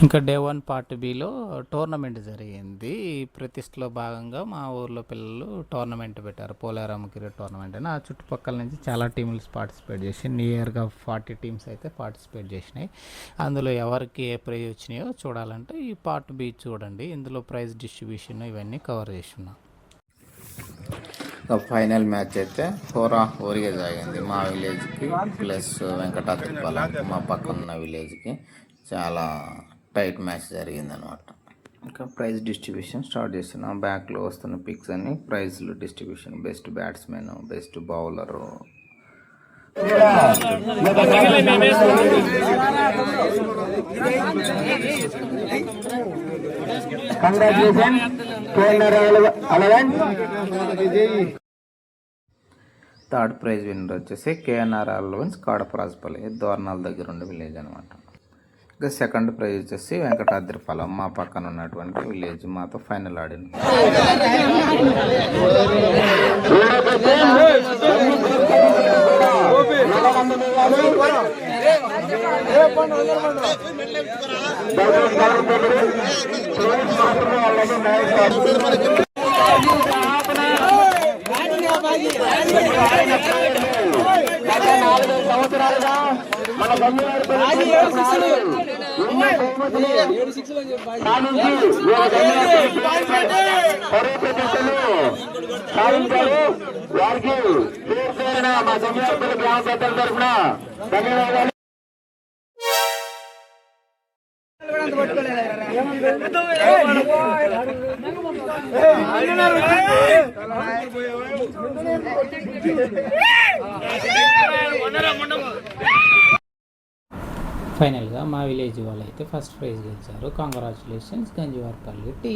ఇంకా day 1 part below tournament జరిగింది. ప్రతిష్టలో భాగంగా మా ఊర్లో పిల్లలు టోర్నమెంట్ పెట్టారు. పోలేరమ్మ క్రికెట్ టోర్నమెంట్ అని. ఆ చుట్టుపక్కల నుంచి చాలా టీములు పార్టిసిపేట్ చేసి నియర్గా 40 టీమ్స్ అయితే పార్టిసిపేట్ చేసినాయి. అందులో ఎవరికి ఏ ప్రైజ్ వచ్చినాయో చూడాలంటే ఈ పార్ట్ బి చూడండి. ఇందులో ప్రైజ్ డిస్ట్రిబ్యూషన్ ఇవన్నీ కవర్ చేస్తున్నాం. ఫైనల్ మ్యాచ్ అయితే ఊరిగే సాగింది. మా విలేజ్కి ప్లస్ వెంకటాద్రిపాలెం మా పక్కన ఉన్న విలేజ్కి చాలా టైట్ మ్యాచ్ జరిగిందనమాట. ఇంకా ప్రైజ్ డిస్ట్రిబ్యూషన్ స్టార్ట్ చేస్తున్నాం. బ్యాక్లో వస్తున్న పిక్స్ అని ప్రైజ్లు distribution, best batsmen, best bowler, third prize winner వచ్చేసి కేఎన్ఆర్ అలవెన్స్ కాడపరాజపల్లి, దోర్నాల దగ్గర ఉండే విలేజ్ అనమాట. ఇంకా సెకండ్ ప్రైజ్ వచ్చేసి వెంకటాద్రిపాలెం మా పక్కన ఉన్నటువంటి విలేజ్, మాతో ఫైనల్ ఆడింది. సంవత్సరాలుగా మన వారికి మా సంయుక్త గ్రామ పెద్దల తరఫున ధన్యవాదాలు. ఫైనల్గా మా విలేజ్ వాళ్ళు అయితే ఫస్ట్ ప్రైజ్ గెలిచారు. Congratulations Ganjivarpalli tea.